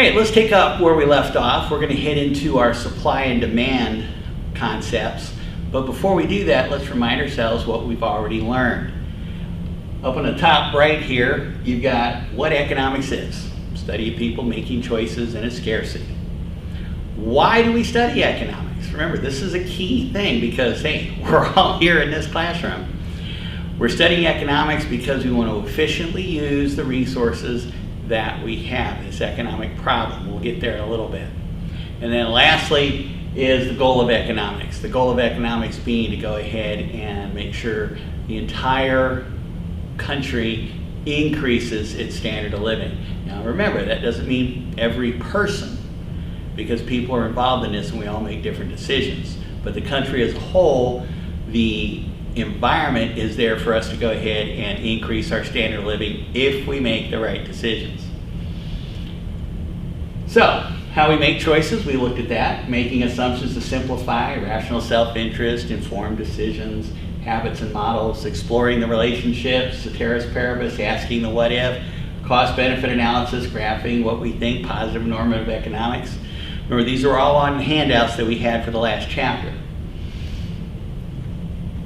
right, let's take up where we left off. We're going to hit into our supply and demand concepts. But before we do that, let's remind ourselves what we've already learned. Up on the top right here, you've got what economics is. Study of people making choices in a scarcity. Why do we study economics? Remember, this is a key thing because, hey, we're all here in this classroom. We're studying economics because we want to efficiently use the resources that we have, this economic problem. We'll get there in a little bit. And then lastly is the goal of economics. The goal of economics being to go ahead and make sure the entire country increases its standard of living. Now remember, that doesn't mean every person, because people are involved in this and we all make different decisions. But the country as a whole, the environment is there for us to go ahead and increase our standard of living if we make the right decisions. So, how we make choices, we looked at that. Making assumptions to simplify, rational self-interest, informed decisions, habits and models, exploring the relationships, ceteris paribus, asking the what if, cost-benefit analysis, graphing what we think, positive normative economics. Remember, these are all on handouts that we had for the last chapter.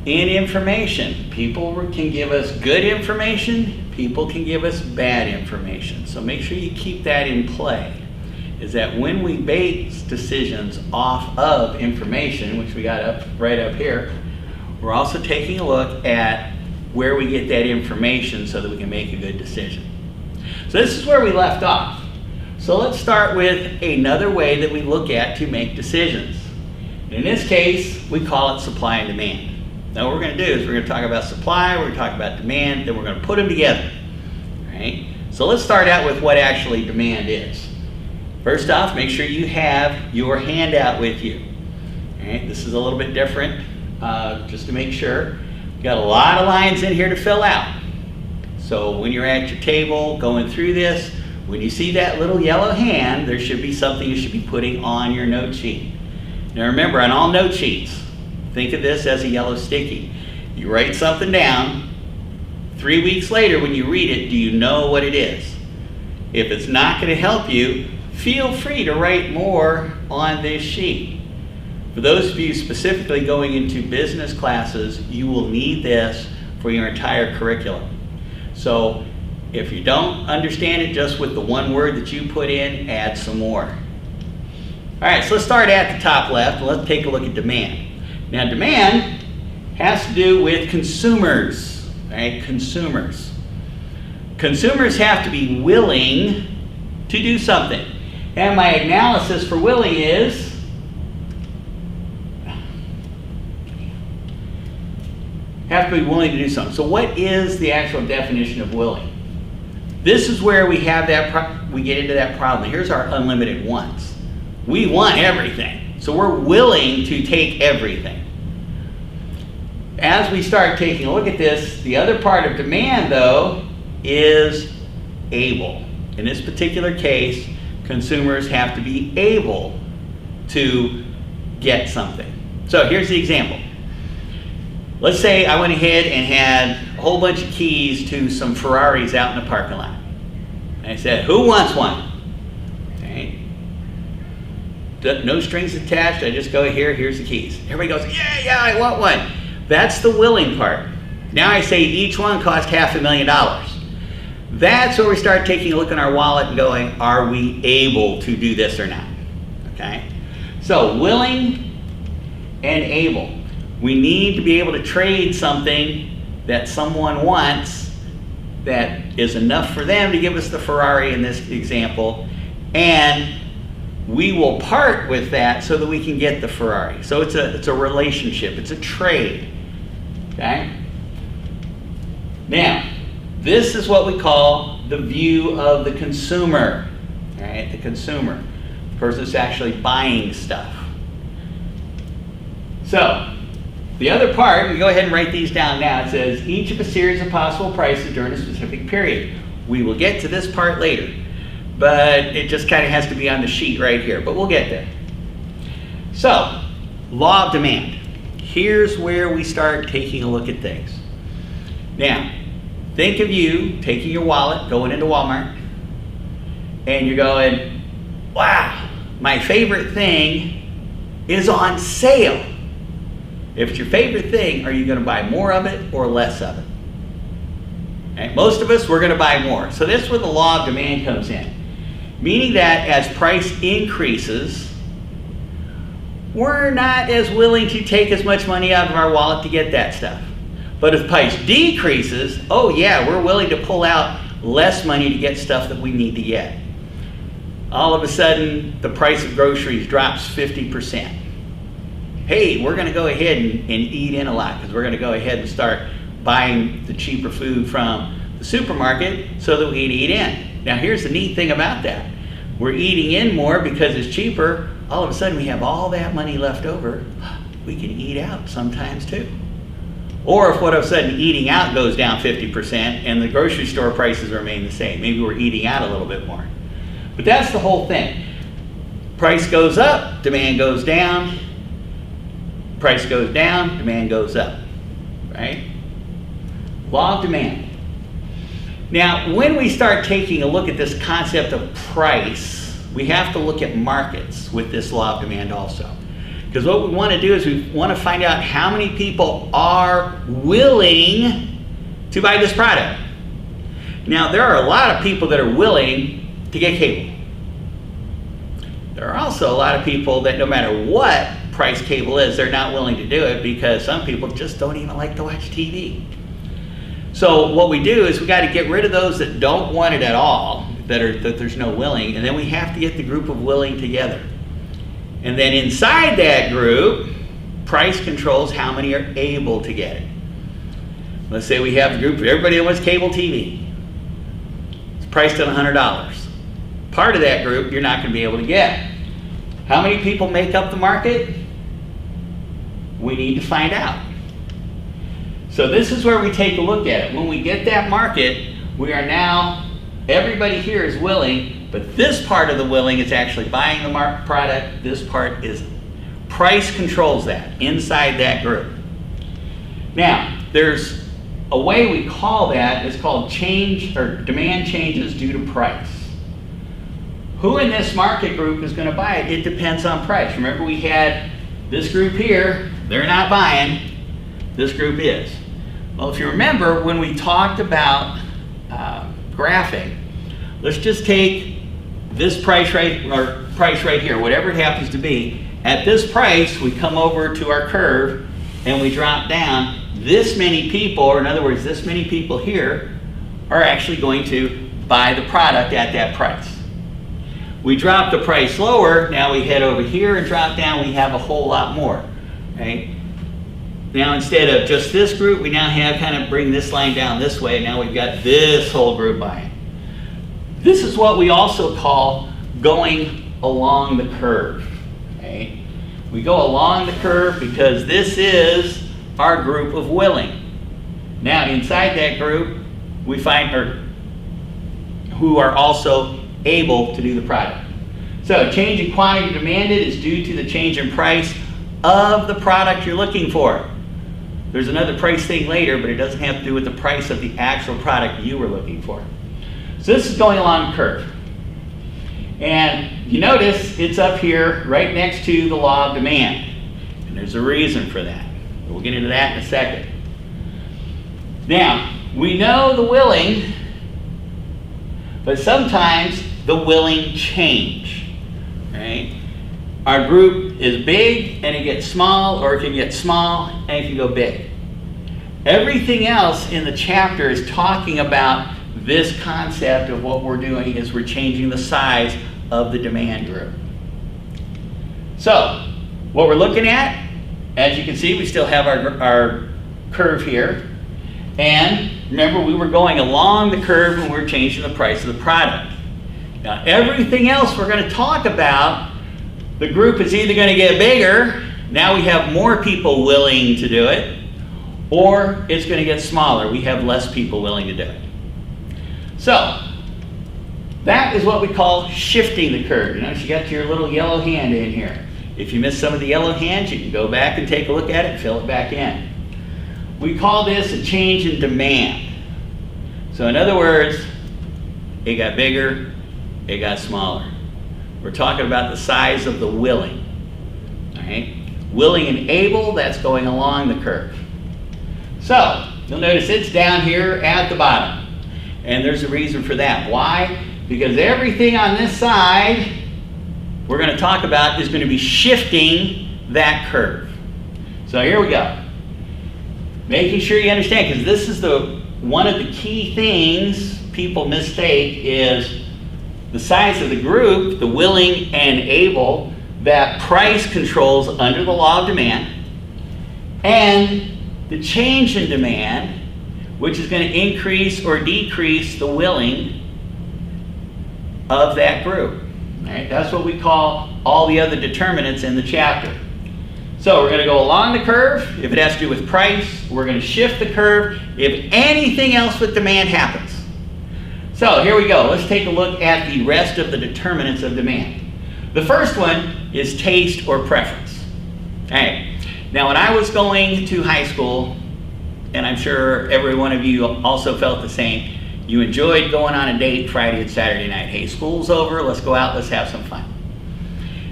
In information, people can give us good information, people can give us bad information. So make sure you keep that in play. Is that when we base decisions off of information, which we got right up here, we're also taking a look at where we get that information so that we can make a good decision. So this is where we left off. So let's start with another way that we look at to make decisions. In this case, we call it supply and demand. Now what we're going to do is we're going to talk about supply, we're going to talk about demand, then we're going to put them together. Right? So let's start out with what actually demand is. First off, make sure you have your handout with you. Right? This is a little bit different, just to make sure. We've got a lot of lines in here to fill out. So when you're at your table going through this, when you see that little yellow hand, there should be something you should be putting on your note sheet. Now remember, on all note sheets, think of this as a yellow sticky. You write something down, 3 weeks later when you read it, do you know what it is? If it's not going to help you, feel free to write more on this sheet. For those of you specifically going into business classes, you will need this for your entire curriculum. So if you don't understand it just with the one word that you put in, add some more. All right, so let's start at the top left and let's take a look at demand. Now demand has to do with consumers, right? Consumers. Consumers have to be willing to do something. And my analysis for willing is have to be willing to do something. So what is the actual definition of willing? This is where we have that we get into that problem. Here's our unlimited wants. We want everything. So we're willing to take everything. As we start taking a look at this, the other part of demand, though, is able. In this particular case, consumers have to be able to get something. So here's the example. Let's say I went ahead and had a whole bunch of keys to some Ferraris out in the parking lot. And I said, who wants one? Okay. No strings attached. I just go here, here's the keys. Everybody goes, yeah, I want one. That's the willing part. Now I say each one costs $500,000. That's where we start taking a look in our wallet and going, are we able to do this or not? Okay? So willing and able. We need to be able to trade something that someone wants that is enough for them to give us the Ferrari in this example, and we will part with that so that we can get the Ferrari. So it's a relationship, it's a trade. Okay? Now, this is what we call the view of the consumer. Right? The consumer. The person that's actually buying stuff. So, the other part, we go ahead and write these down now. It says, each of a series of possible prices during a specific period. We will get to this part later, but it just kind of has to be on the sheet right here, but we'll get there. So, law of demand. Here's where we start taking a look at things. Now, think of you taking your wallet, going into Walmart, and you're going, wow, my favorite thing is on sale. If it's your favorite thing, are you going to buy more of it or less of it? Okay? Most of us, we're going to buy more. So that's where the law of demand comes in. Meaning that as price increases, we're not as willing to take as much money out of our wallet to get that stuff. But if price decreases, oh yeah, we're willing to pull out less money to get stuff that we need to get. All of a sudden, the price of groceries drops 50%. Hey, we're going to go ahead and eat in a lot because we're going to go ahead and start buying the cheaper food from the supermarket so that we can eat in. Now here's the neat thing about that. We're eating in more because it's cheaper. All of a sudden we have all that money left over. We can eat out sometimes too. Or if all of a sudden eating out goes down 50% and the grocery store prices remain the same, maybe we're eating out a little bit more. But that's the whole thing. Price goes up, demand goes down. Price goes down, demand goes up, right? Law of demand. Now, when we start taking a look at this concept of price, we have to look at markets with this law of demand also. Because what we want to do is we want to find out how many people are willing to buy this product. Now, there are a lot of people that are willing to get cable. There are also a lot of people that no matter what price cable is, they're not willing to do it because some people just don't even like to watch TV. So what we do is we got to get rid of those that don't want it at all, that there's no willing, and then we have to get the group of willing together. And then inside that group, price controls how many are able to get it. Let's say we have a group of everybody that wants cable TV. It's priced at $100. Part of that group you're not going to be able to get. How many people make up the market? We need to find out. So this is where we take a look at it. When we get that market, we are now, everybody here is willing, but this part of the willing is actually buying the product. This part is price controls that inside that group. Now, there's a way we call that, it's called change or demand changes due to price. Who in this market group is going to buy it? It depends on price. Remember we had this group here, they're not buying, this group is. Well, if you remember when we talked about graphing, let's just take this price right here, whatever it happens to be. At this price, we come over to our curve and we drop down. This many people, or in other words, this many people here are actually going to buy the product at that price. We drop the price lower, now we head over here and drop down, we have a whole lot more, right? Now instead of just this group, we now have kind of bring this line down this way, now we've got this whole group buying. This is what we also call going along the curve, okay? We go along the curve because this is our group of willing. Now inside that group, we find who are also able to do the product. So change in quantity demanded is due to the change in price of the product you're looking for. There's another price thing later, but it doesn't have to do with the price of the actual product you were looking for. So this is going along the curve. And you notice it's up here right next to the law of demand. And there's a reason for that. We'll get into that in a second. Now, we know the willing, but sometimes the willing change, right? Our group is big and it gets small, or it can get small and it can go big. Everything else in the chapter is talking about this concept of what we're doing is we're changing the size of the demand group. So, what we're looking at, as you can see, we still have our curve here. And remember, we were going along the curve when we were changing the price of the product. Now, everything else we're going to talk about, the group is either going to get bigger, now we have more people willing to do it, or it's going to get smaller. We have less people willing to do it. So, that is what we call shifting the curve. You notice you got your little yellow hand in here. If you missed some of the yellow hands, you can go back and take a look at it and fill it back in. We call this a change in demand. So in other words, it got bigger, it got smaller. We're talking about the size of the willing. All right? Willing and able, that's going along the curve. So, you'll notice it's down here at the bottom. And there's a reason for that. Why? Because everything on this side we're going to talk about is going to be shifting that curve. So here we go. Making sure you understand, because this is one of the key things people mistake is the size of the group, the willing and able, that price controls under the law of demand, and the change in demand, which is going to increase or decrease the willing of that group. All right? That's what we call all the other determinants in the chapter. So we're going to go along the curve. If it has to do with price, we're going to shift the curve if anything else with demand happens. So here we go. Let's take a look at the rest of the determinants of demand. The first one is taste or preference. All right. Now when I was going to high school, and I'm sure every one of you also felt the same, you enjoyed going on a date Friday and Saturday night. Hey, school's over, let's go out, let's have some fun.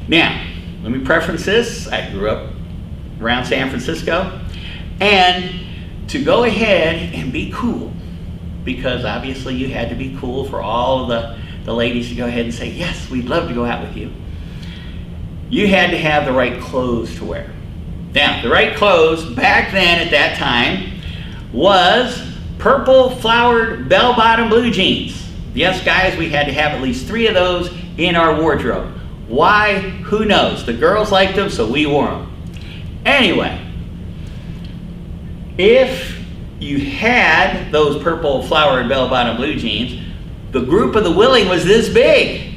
Now, let me preference this. I grew up around San Francisco, and to go ahead and be cool, because obviously you had to be cool for all of the ladies to go ahead and say, yes, we'd love to go out with you. You had to have the right clothes to wear. Now, the right clothes back then at that time was purple flowered bell-bottom blue jeans. Yes, guys, we had to have at least 3 of those in our wardrobe. Why? Who knows? The girls liked them, so we wore them. Anyway, if you had those purple flowered bell-bottom blue jeans, the group of the willing was this big.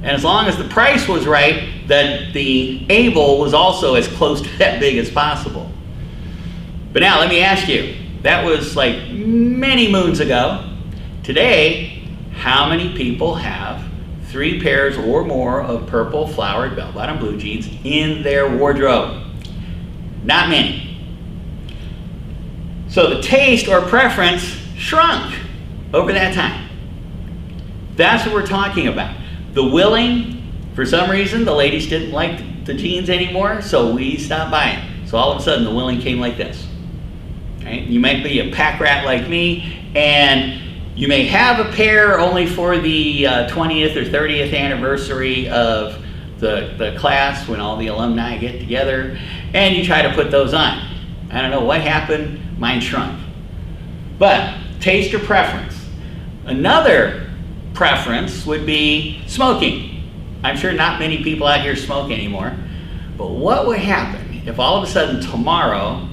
And as long as the price was right, then the able was also as close to that big as possible. But now let me ask you, that was like many moons ago. Today, how many people have 3 pairs or more of purple flowered bell-bottom blue jeans in their wardrobe? Not many. So the taste or preference shrunk over that time. That's what we're talking about. The willing, for some reason, the ladies didn't like the jeans anymore, so we stopped buying. So all of a sudden, the willing came like this. Right? You might be a pack rat like me, and you may have a pair only for the 20th or 30th anniversary of the class when all the alumni get together, and you try to put those on. I don't know what happened, mine shrunk. But taste or preference. Another preference would be smoking. I'm sure not many people out here smoke anymore, but what would happen if all of a sudden tomorrow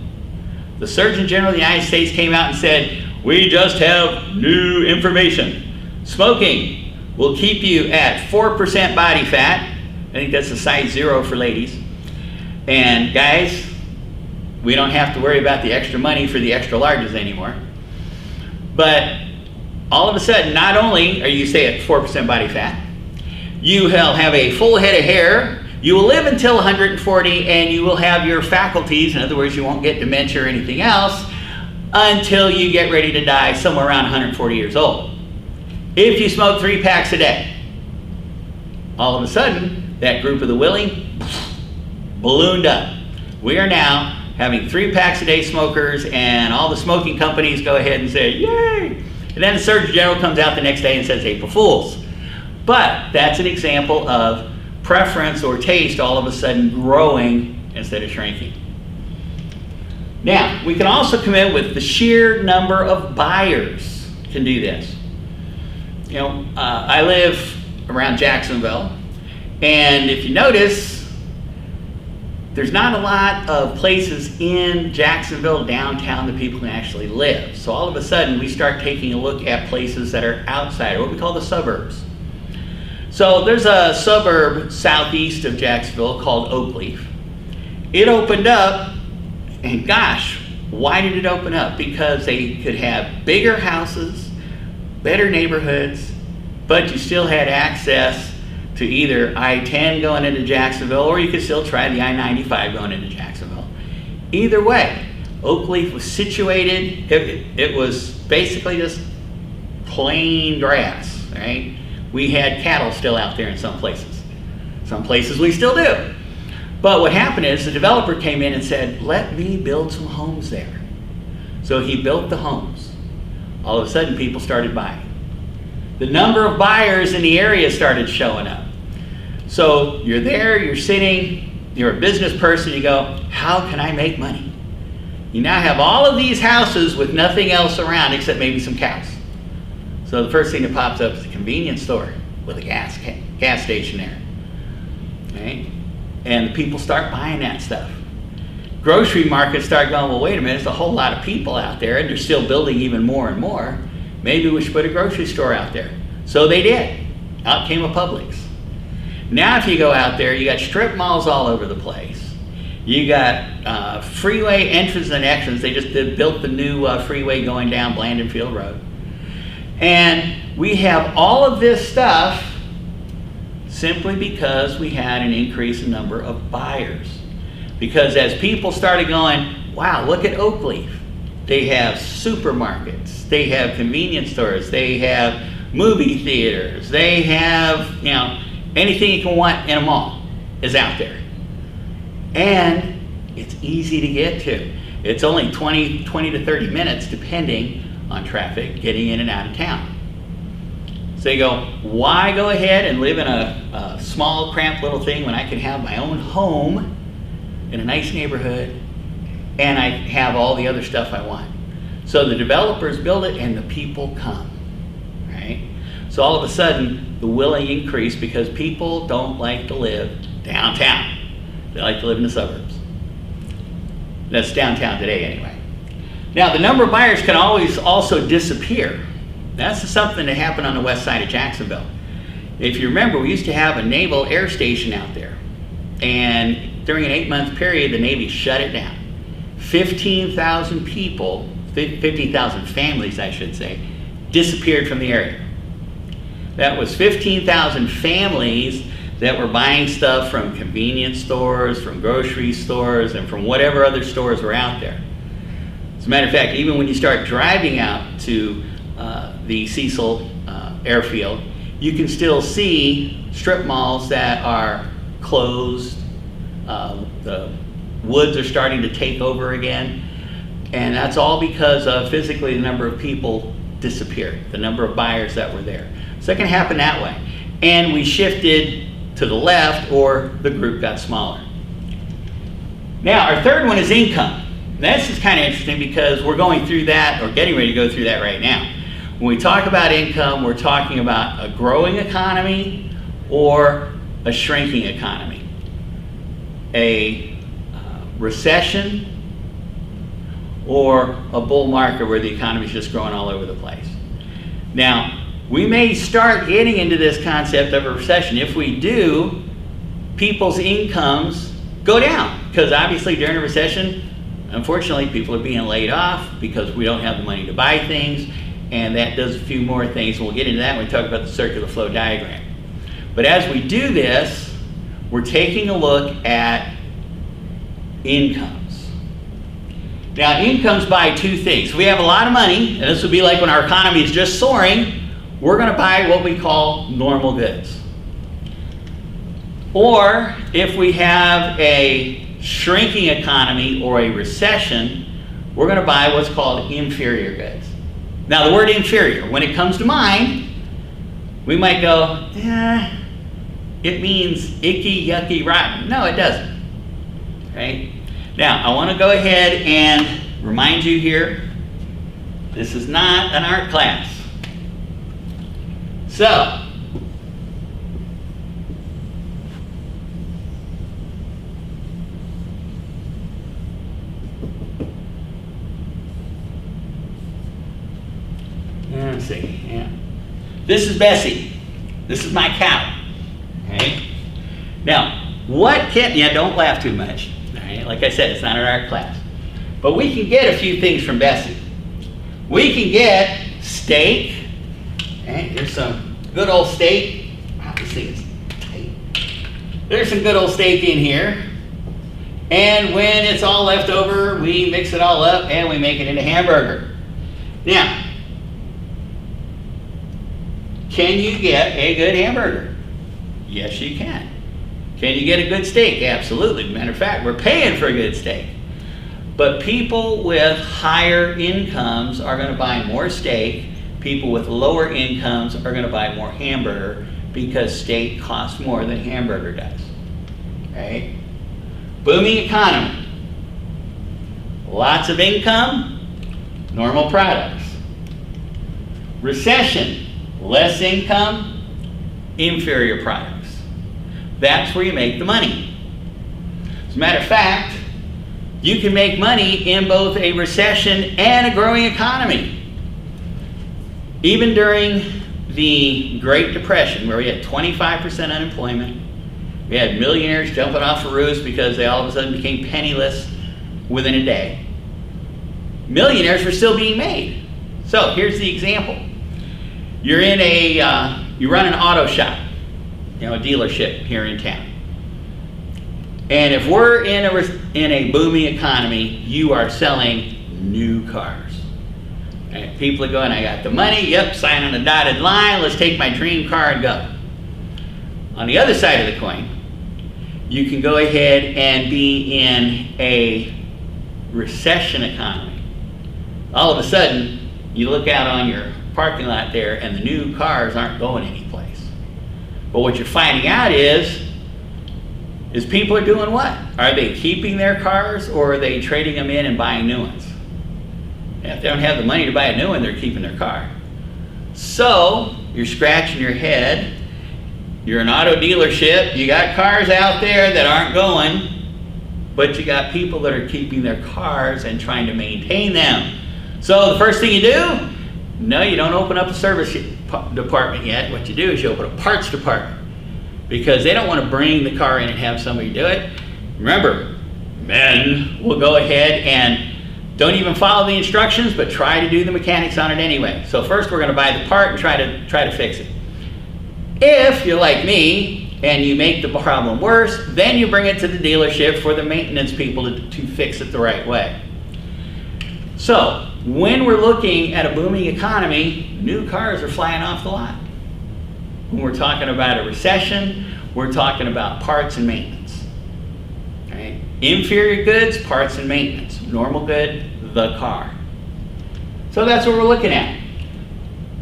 the Surgeon General of the United States came out and said, we just have new information. Smoking will keep you at 4% body fat. I think that's a size 0 for ladies. And guys, we don't have to worry about the extra money for the extra larges anymore. But all of a sudden, not only are you stay at 4% body fat, you will have a full head of hair, you will live until 140, and you will have your faculties, in other words, you won't get dementia or anything else, until you get ready to die somewhere around 140 years old. If you smoke 3 packs a day, all of a sudden, that group of the willing ballooned up. We are now having 3 packs a day smokers, and all the smoking companies go ahead and say, yay! And then the Surgeon General comes out the next day and says, April Fools. But that's an example of preference or taste all of a sudden growing instead of shrinking. Now, we can also come in with the sheer number of buyers can do this. You know, I live around Jacksonville, and if you notice, there's not a lot of places in Jacksonville downtown that people can actually live. So all of a sudden, we start taking a look at places that are outside, what we call the suburbs. So there's a suburb southeast of Jacksonville called Oakleaf. It opened up, and gosh, why did it open up? Because they could have bigger houses, better neighborhoods, but you still had access to either I-10 going into Jacksonville, or you could still try the I-95 going into Jacksonville. Either way, Oakleaf was situated, it was basically just plain grass, right? We had cattle still out there in some places. Some places we still do. But what happened is the developer came in and said, let me build some homes there. So he built the homes. All of a sudden, people started buying. The number of buyers in the area started showing up. So you're there, you're sitting, you're a business person, you go, how can I make money? You now have all of these houses with nothing else around except maybe some cows. So the first thing that pops up is a convenience store with a gas station there. Okay? And the people start buying that stuff. Grocery markets start going, well, wait a minute, there's a whole lot of people out there and they're still building even more and more. Maybe we should put a grocery store out there. So they did. Out came a Publix. Now if you go out there, you got strip malls all over the place. You got freeway entrances and exits. They just built the new freeway going down Blandonfield Road. And we have all of this stuff simply because we had an increase in number of buyers. Because as people started going, wow, look at Oakleaf. They have supermarkets, they have convenience stores, they have movie theaters, they have, you know, anything you can want in a mall is out there. And it's easy to get to. It's only 20 to 30 minutes depending on traffic getting in and out of town. So you go, why go ahead and live in a small, cramped little thing when I can have my own home in a nice neighborhood and I have all the other stuff I want? So the developers build it and the people come, right? So all of a sudden, the willing increase because people don't like to live downtown. They like to live in the suburbs. That's downtown today anyway. Now the number of buyers can always also disappear. That's something that happened on the west side of Jacksonville. If you remember, we used to have a naval air station out there. And during an 8-month period, the Navy shut it down. 15,000 people, 15,000 families, I should say, disappeared from the area. That was 15,000 families that were buying stuff from convenience stores, from grocery stores, and from whatever other stores were out there. As a matter of fact, even when you start driving out to the Cecil airfield, you can still see strip malls that are closed. The woods are starting to take over again. And that's all because of physically the number of people disappeared, the number of buyers that were there. So it can happen that way. And we shifted to the left or the group got smaller. Now our third one is income. This is kind of interesting because we're going through that or getting ready to go through that right now. When we talk about income, we're talking about a growing economy or a shrinking economy. A recession or a bull market where the economy is just growing all over the place. Now, we may start getting into this concept of a recession. If we do, people's incomes go down because obviously during a recession, unfortunately, people are being laid off because we don't have the money to buy things, and that does a few more things. And we'll get into that when we talk about the circular flow diagram. But as we do this, we're taking a look at incomes. Now, incomes buy two things. We have a lot of money, and this would be like when our economy is just soaring, we're going to buy what we call normal goods. Or if we have a shrinking economy or a recession, we're going to buy what's called inferior goods. Now, the word inferior, when it comes to mind, we might go, it means icky, yucky, rotten. No, it doesn't. Right? Now, I want to go ahead and remind you here, this is not an art class. So, let's see, yeah. This is Bessie. This is my cow. Okay? Now, don't laugh too much. All right? Like I said, it's not an art class. But we can get a few things from Bessie. We can get steak. Okay? There's some good old steak. Wow, this thing is tight. There's some good old steak in here. And when it's all left over, we mix it all up and we make it into hamburger. Now, can you get a good hamburger? Yes, you can. Can you get a good steak? Absolutely. Matter of fact, we're paying for a good steak. But people with higher incomes are going to buy more steak. People with lower incomes are going to buy more hamburger because steak costs more than hamburger does. Right? Booming economy. Lots of income, normal products. Recession, less income, inferior products. That's where you make the money. As a matter of fact, you can make money in both a recession and a growing economy. Even during the Great Depression, where we had 25% unemployment, we had millionaires jumping off the roofs because they all of a sudden became penniless within a day. Millionaires were still being made. So here's the example. You're in you run an auto shop, a dealership here in town. And if we're in a booming economy, you are selling new cars. And people are going, I got the money, yep, sign on the dotted line, let's take my dream car and go. On the other side of the coin, you can go ahead and be in a recession economy. All of a sudden, you look out on your parking lot there and the new cars aren't going anyplace. But what you're finding out is people are doing what? Are they keeping their cars or are they trading them in and buying new ones? And if they don't have the money to buy a new one, they're keeping their car. So you're scratching your head. You're an auto dealership. You got cars out there that aren't going, but you got people that are keeping their cars and trying to maintain them. So the first thing you do, no, you don't open up a service department yet. What you do is you open a parts department because they don't want to bring the car in and have somebody do it. Remember, men will go ahead and don't even follow the instructions, but try to do the mechanics on it anyway. So first we're going to buy the part and try to fix it. If you're like me and you make the problem worse, then you bring it to the dealership for the maintenance people to fix it the right way. So when we're looking at a booming economy, new cars are flying off the lot. When we're talking about a recession, we're talking about parts and maintenance. Right? Inferior goods, parts and maintenance. Normal good, the car. So that's what we're looking at.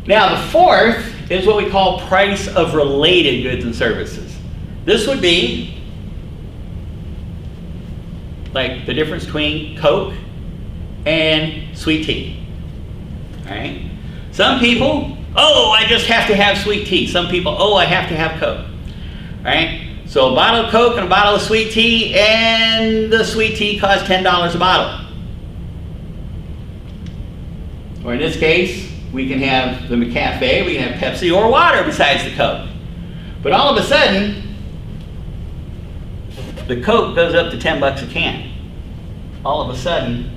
Now the fourth is what we call price of related goods and services. This would be like the difference between Coke and sweet tea. All right? Some people, oh, I just have to have sweet tea. Some people, oh, I have to have Coke. All right? So a bottle of Coke and a bottle of sweet tea, and the sweet tea costs $10 a bottle. Or in this case, we can have the McCafe, we can have Pepsi or water besides the Coke. But all of a sudden, the Coke goes up to $10 a can. All of a sudden,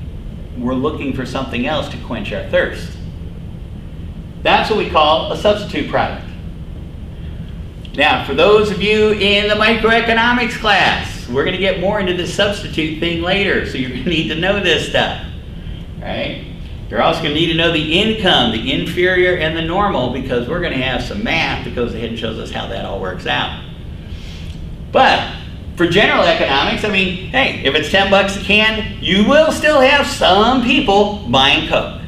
we're looking for something else to quench our thirst. That's what we call a substitute product. Now, for those of you in the microeconomics class, we're going to get more into this substitute thing later, so you're going to need to know this stuff. Right? You're also going to need to know the income, the inferior, and the normal, because we're going to have some math that goes ahead and shows us how that all works out. But for general economics, I mean, hey, if it's $10 a can, you will still have some people buying Coke.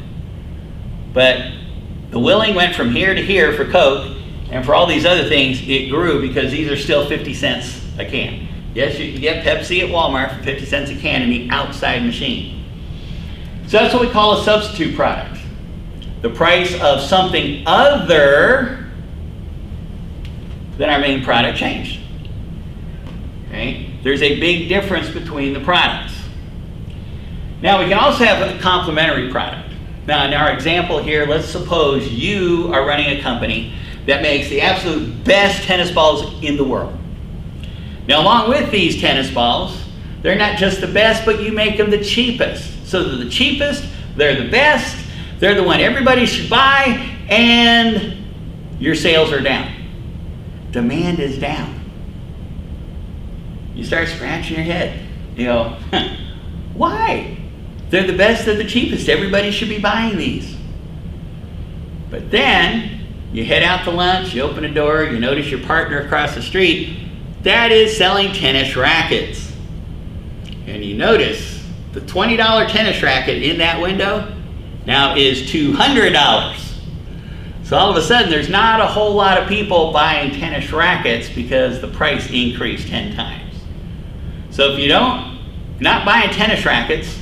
But the willing went from here to here for Coke, and for all these other things, it grew because these are still 50 cents a can. Yes, you can get Pepsi at Walmart for 50 cents a can in the outside machine. So that's what we call a substitute product. The price of something other than our main product changed. Okay? There's a big difference between the products. Now we can also have a complementary product. Now in our example here, let's suppose you are running a company that makes the absolute best tennis balls in the world. Now along with these tennis balls, they're not just the best, but you make them the cheapest. So they're the cheapest, they're the best, they're the one everybody should buy, and your sales are down. Demand is down. You start scratching your head. You go, why? They're the best, they're the cheapest. Everybody should be buying these. But then you head out to lunch, you open a door, you notice your partner across the street That is selling tennis rackets. And you notice the $20 tennis racket in that window now is $200. So all of a sudden there's not a whole lot of people buying tennis rackets because the price increased 10 times. So if not buying tennis rackets,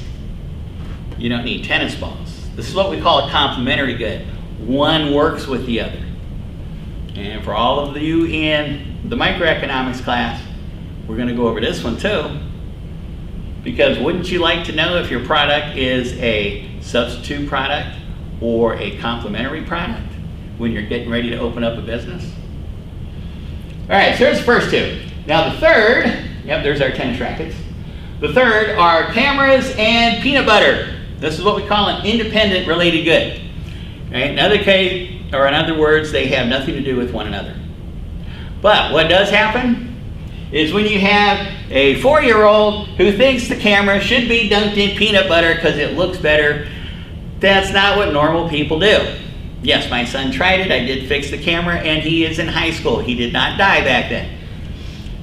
you don't need tennis balls. This is what we call a complementary good. One works with the other. And for all of you in the microeconomics class, we're going to go over this one too. Because wouldn't you like to know if your product is a substitute product or a complementary product when you're getting ready to open up a business? All right, so here's the first two. Now the third, yep, there's our tennis rackets. The third are cameras and peanut butter. This is what we call an independent related good. Right? In other words, they have nothing to do with one another. But what does happen is when you have a 4-year-old who thinks the camera should be dunked in peanut butter because it looks better, that's not what normal people do. Yes, my son tried it. I did fix the camera, and he is in high school. He did not die back then.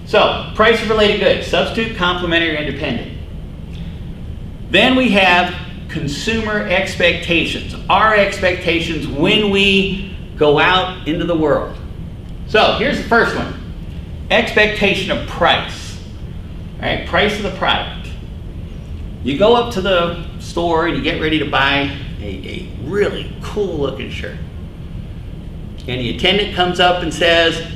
So, price of related goods, substitute, complementary, independent. Then we have consumer expectations, our expectations when we go out into the world. So, here's the first one. Expectation of price. All right, price of the product. You go up to the store and you get ready to buy a really cool looking shirt. And the attendant comes up and says,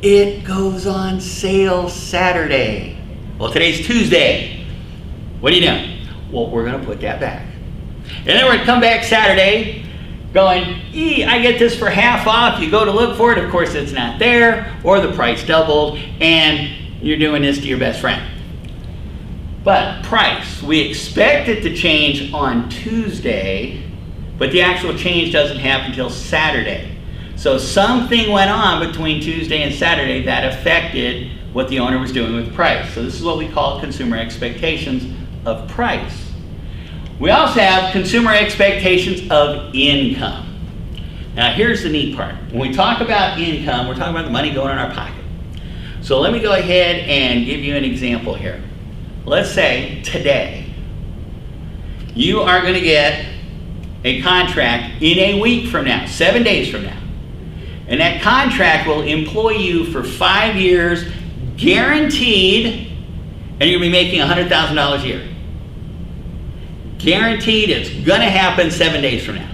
it goes on sale Saturday. Well, today's Tuesday. What are you doing? Well, we're going to put that back. And then we're going to come back Saturday going, I get this for half off. You go to look for it, of course it's not there, or the price doubled, and you're doing this to your best friend. But price, we expect it to change on Tuesday, but the actual change doesn't happen until Saturday. So something went on between Tuesday and Saturday that affected what the owner was doing with price. So this is what we call consumer expectations of price. We also have consumer expectations of income. Now here's the neat part. When we talk about income, we're talking about the money going in our pocket. So let me go ahead and give you an example here. Let's say today you are going to get a contract in a week from now, 7 days from now. And that contract will employ you for 5 years, guaranteed, and you're going to be making $100,000 a year. Guaranteed it's going to happen 7 days from now.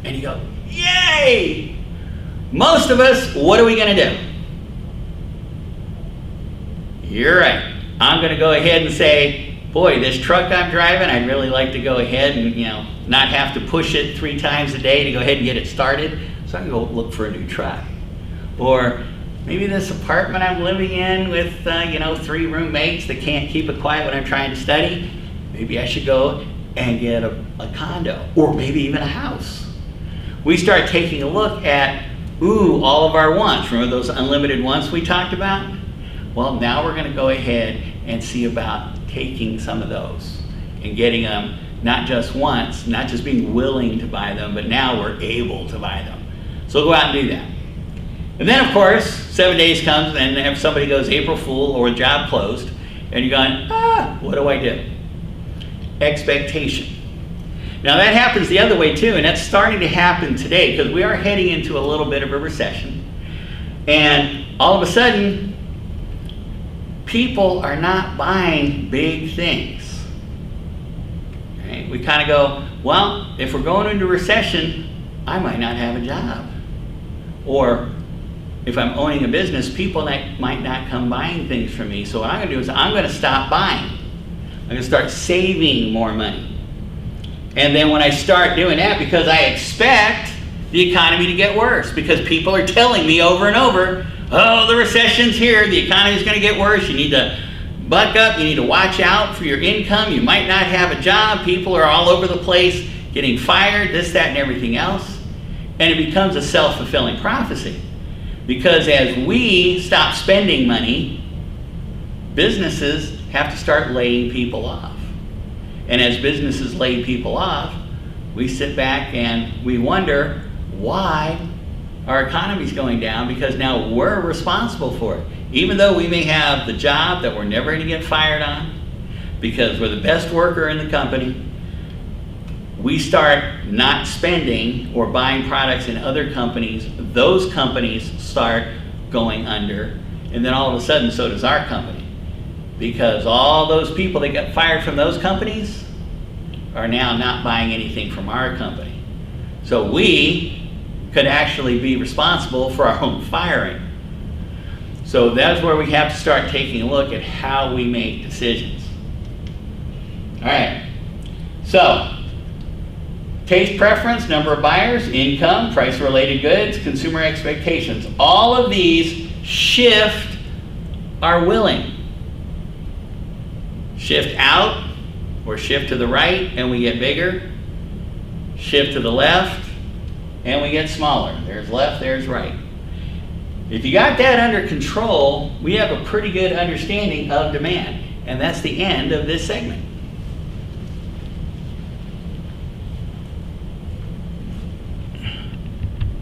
And you go, yay! Most of us, what are we going to do? You're right. I'm going to go ahead and say, boy, this truck I'm driving, I'd really like to go ahead and, not have to push it 3 times a day to go ahead and get it started. So I'm going to go look for a new truck. Or maybe this apartment I'm living in with, 3 roommates that can't keep it quiet when I'm trying to study. Maybe I should go and get a condo, or maybe even a house. We start taking a look at, all of our wants. Remember those unlimited wants we talked about? Well, now we're going to go ahead and see about taking some of those and getting them not just once, not just being willing to buy them, but now we're able to buy them. So go out and do that. And then, of course, 7 days comes, and if somebody goes April Fool or job closed, and you're going, what do I do? Expectation. Now that happens the other way too, and that's starting to happen today because we are heading into a little bit of a recession. And all of a sudden, people are not buying big things. Okay? We kind of go, well, if we're going into recession, I might not have a job. Or if I'm owning a business, people might not come buying things from me. So what I'm going to do is I'm going to stop buying. I'm going to start saving more money. And then when I start doing that, because I expect the economy to get worse, because people are telling me over and over, the recession's here, the economy's going to get worse, you need to buck up, you need to watch out for your income, you might not have a job, people are all over the place getting fired, this, that, and everything else. And it becomes a self-fulfilling prophecy. Because as we stop spending money, businesses have to start laying people off. And as businesses lay people off, we sit back and we wonder, why our economy's going down because now we're responsible for it. Even though we may have the job that we're never going to get fired on because we're the best worker in the company, we start not spending or buying products in other companies, those companies start going under, and then all of a sudden so does our company. Because all those people that got fired from those companies are now not buying anything from our company. So we could actually be responsible for our own firing. So that's where we have to start taking a look at how we make decisions. All right, so taste preference, number of buyers, income, price-related goods, consumer expectations. All of these shift our willing. Shift out or shift to the right and we get bigger. Shift to the left and we get smaller. There's left, there's right. If you got that under control, we have a pretty good understanding of demand. And that's the end of this segment.